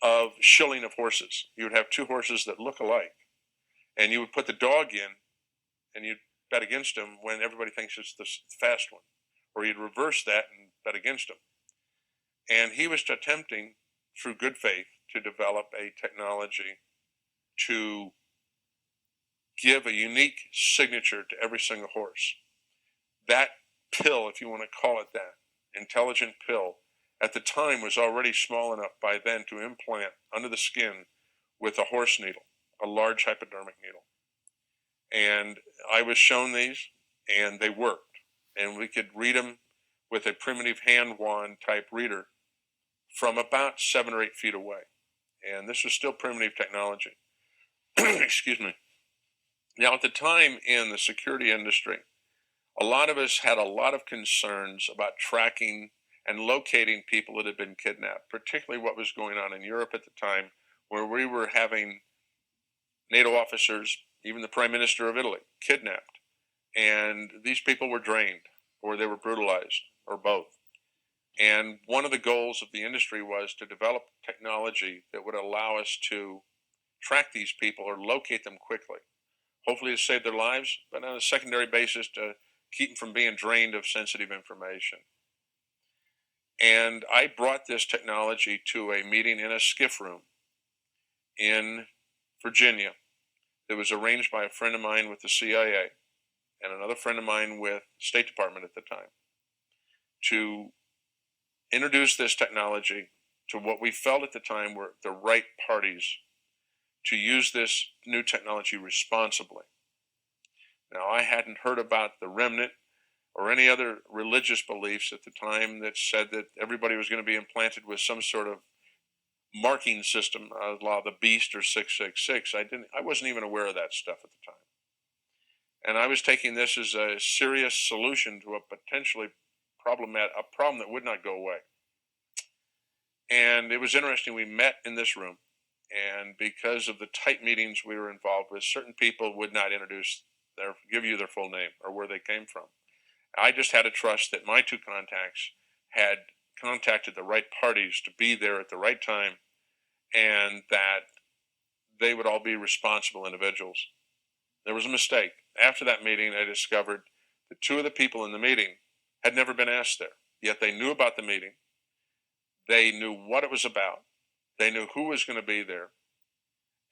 of shilling of horses. You would have two horses that look alike, and you would put the dog in, and you'd bet against him when everybody thinks it's the fast one, or you'd reverse that and bet against him. And he was attempting, through good faith, to develop a technology to give a unique signature to every single horse. That pill, if you want to call it that, intelligent pill, at the time was already small enough by then to implant under the skin with a horse needle, a large hypodermic needle. And I was shown these, and they worked. And we could read them with a primitive hand wand type reader from about 7 or 8 feet away. And this was still primitive technology. Excuse me. Now, at the time in the security industry, a lot of us had a lot of concerns about tracking and locating people that had been kidnapped, particularly what was going on in Europe at the time, where we were having NATO officers, even the Prime Minister of Italy, kidnapped. And these people were drained, or they were brutalized, or both. And one of the goals of the industry was to develop technology that would allow us to track these people or locate them quickly, hopefully to save their lives, but on a secondary basis to keep them from being drained of sensitive information. And I brought this technology to a meeting in a skiff room in Virginia that was arranged by a friend of mine with the CIA and another friend of mine with the State Department at the time, to introduce this technology to what we felt at the time were the right parties to use this new technology responsibly. Now, I hadn't heard about the Remnant or any other religious beliefs at the time that said that everybody was going to be implanted with some sort of marking system, la the Beast or 666. I wasn't even aware of that stuff at the time. And I was taking this as a serious solution to a potentially problem that would not go away. And it was interesting. We met in this room, and because of the tight meetings we were involved with, certain people would not give you their full name or where they came from. I just had to trust that my two contacts had contacted the right parties to be there at the right time, and that they would all be responsible individuals. There was a mistake. After that meeting, I discovered that two of the people in the meeting had never been asked there, yet they knew about the meeting. They knew what it was about. They knew who was going to be there.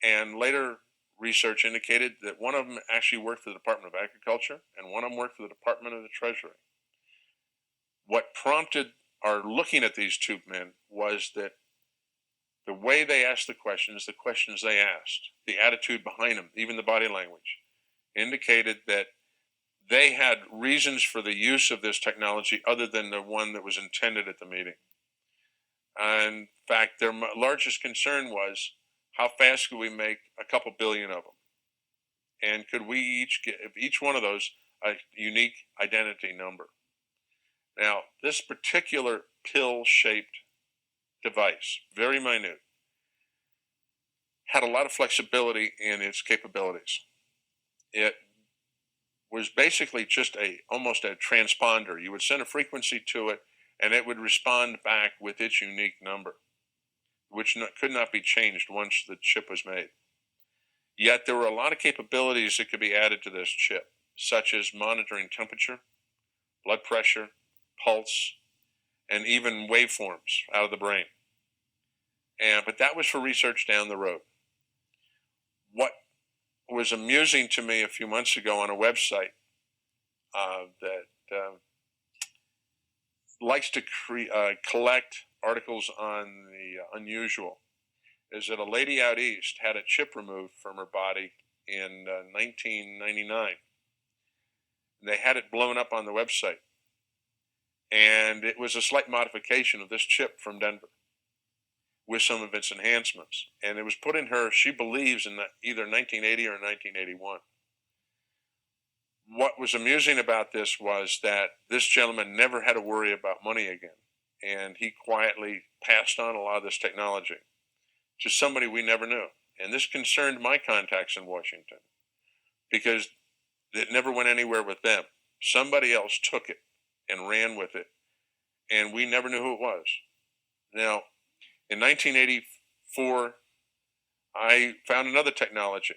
And later research indicated that one of them actually worked for the Department of Agriculture and one of them worked for the Department of the Treasury. What prompted our looking at these two men was that the way they asked the questions they asked, the attitude behind them, even the body language, indicated that they had reasons for the use of this technology other than the one that was intended at the meeting. In fact, their largest concern was, how fast could we make a couple billion of them? And could we each give each one of those a unique identity number? Now, this particular pill-shaped device, very minute, had a lot of flexibility in its capabilities. It was basically just almost a transponder. You would send a frequency to it, and it would respond back with its unique number, which could not be changed once the chip was made. Yet there were a lot of capabilities that could be added to this chip, such as monitoring temperature, blood pressure, pulse, and even waveforms out of the brain. But that was for research down the road. What was amusing to me a few months ago on a website that likes to collect articles on the unusual is that a lady out east had a chip removed from her body in 1999. They had it blown up on the website, and it was a slight modification of this chip from Denver with some of its enhancements. And it was put in her, she believes, in either 1980 or 1981. What was amusing about this was that this gentleman never had to worry about money again. And he quietly passed on a lot of this technology to somebody we never knew. And this concerned my contacts in Washington because it never went anywhere with them. Somebody else took it and ran with it, and we never knew who it was. Now, in 1984 I found another technology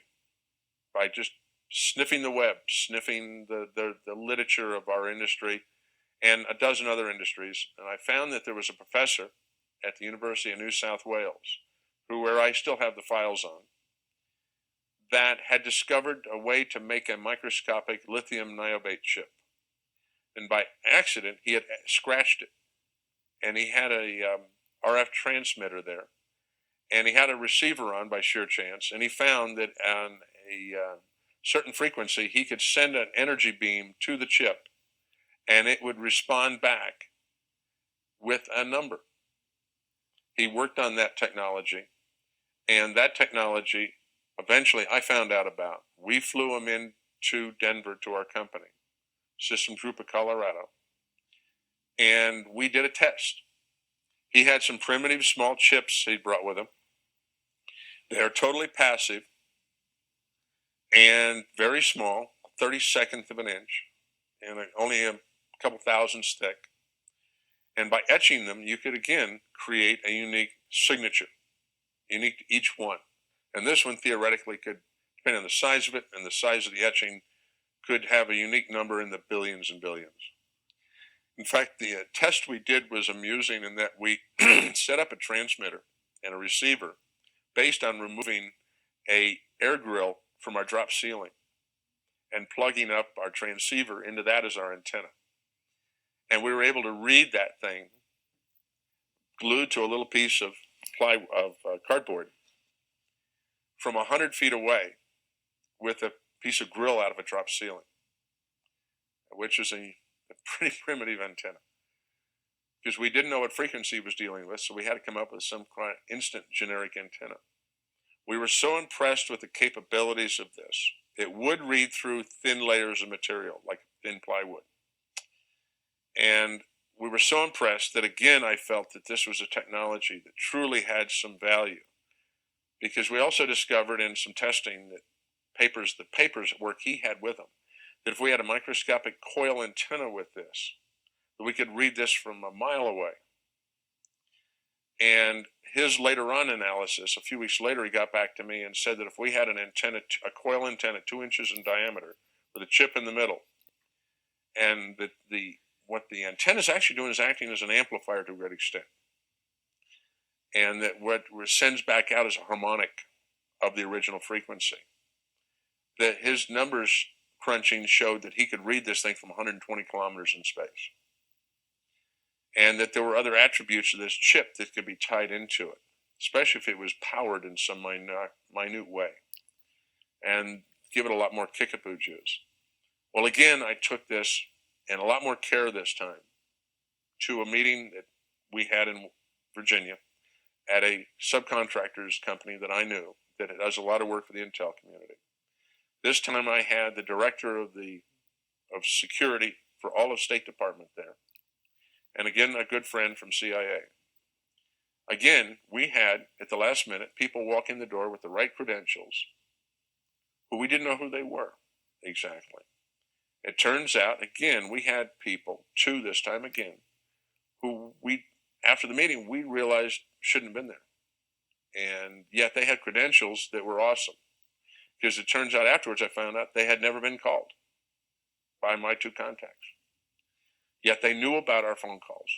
by just sniffing the web, sniffing the literature of our industry and a dozen other industries. And I found that there was a professor at the University of New South Wales, where I still have the files on, that had discovered a way to make a microscopic lithium niobate chip. And by accident, he had scratched it. And he had a RF transmitter there. And he had a receiver on by sheer chance. And he found that on a certain frequency, he could send an energy beam to the chip, and it would respond back with a number. He worked on that technology, and that technology eventually I found out about. We flew him into Denver to our company, Systems Group of Colorado, and we did a test. He had some primitive small chips he brought with him. They are totally passive and very small, 32nd of an inch, and only a couple thousandths thick. And by etching them, you could again create a unique signature, unique to each one. And this one theoretically could, depending on the size of it and the size of the etching, could have a unique number in the billions and billions. In fact, the test we did was amusing in that we set up a transmitter and a receiver based on removing a air grill from our drop ceiling and plugging up our transceiver into that as our antenna. And we were able to read that thing glued to a little piece of cardboard from 100 feet away with a piece of grill out of a drop ceiling, which is a pretty primitive antenna, because we didn't know what frequency it was dealing with, so we had to come up with some kind of instant generic antenna. We were so impressed with the capabilities of this. It would read through thin layers of material, like thin plywood. And we were so impressed that, again, I felt that this was a technology that truly had some value, because we also discovered in some testing that the papers work he had with him, that if we had a microscopic coil antenna with this, that we could read this from a mile away. And his later on analysis, a few weeks later, he got back to me and said that if we had an antenna, a coil antenna 2 inches in diameter with a chip in the middle, and that what the antenna is actually doing is acting as an amplifier to a great extent, and that what sends back out is a harmonic of the original frequency, that his numbers crunching showed that he could read this thing from 120 kilometers in space, and that there were other attributes of this chip that could be tied into it, especially if it was powered in some minute way, and give it a lot more kickapoo juice. Well, again, I took this, and a lot more care this time, to a meeting that we had in Virginia at a subcontractors company that I knew that does a lot of work for the intel community. This time I had the director of security for all of State Department there, and again, a good friend from CIA. Again, we had, at the last minute, people walk in the door with the right credentials who we didn't know who they were exactly. It turns out, again, we had people, two this time again, who after the meeting, we realized shouldn't have been there. And yet they had credentials that were awesome. Because it turns out afterwards, I found out they had never been called by my two contacts. Yet they knew about our phone calls.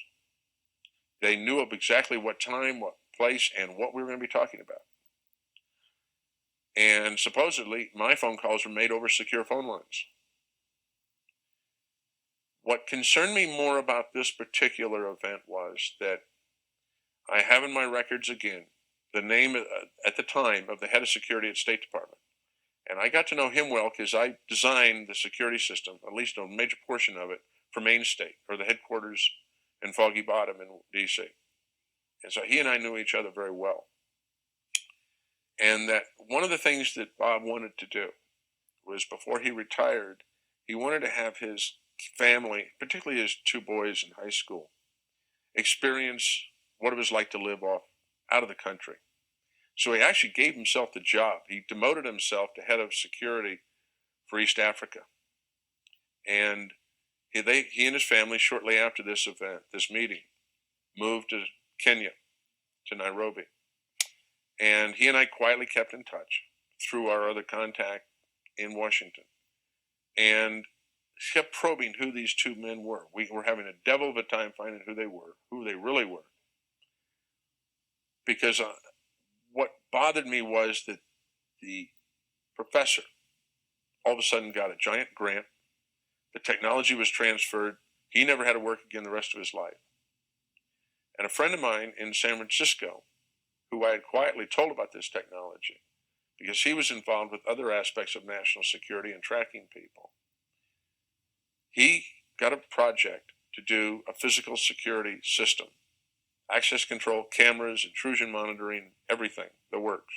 They knew of exactly what time, what place, and what we were going to be talking about. And supposedly, my phone calls were made over secure phone lines. What concerned me more about this particular event was that I have in my records again the name at the time of the head of security at State Department. And I got to know him well because I designed the security system, at least a major portion of it, for Main State, or the headquarters in Foggy Bottom in D.C. And so he and I knew each other very well. And that one of the things that Bob wanted to do was, before he retired, he wanted to have his family, particularly his two boys in high school, experience what it was like to live out of the country. So he actually gave himself the job. He demoted himself to head of security for East Africa. And he and his family, shortly after this event, this meeting, moved to Kenya, to Nairobi. And he and I quietly kept in touch through our other contact in Washington, and kept probing who these two men were. We were having a devil of a time finding who they were, who they really were. Because what bothered me was that the professor all of a sudden got a giant grant. The technology was transferred. He never had to work again the rest of his life. And a friend of mine in San Francisco, who I had quietly told about this technology, because he was involved with other aspects of national security and tracking people, he got a project to do a physical security system, access control, cameras, intrusion monitoring, everything, the works,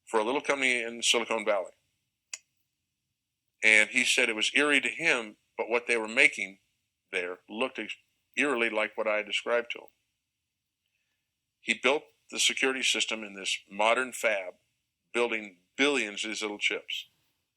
for a little company in Silicon Valley. And he said it was eerie to him, but what they were making there looked eerily like what I had described to him. He built the security system in this modern fab, building billions of these little chips.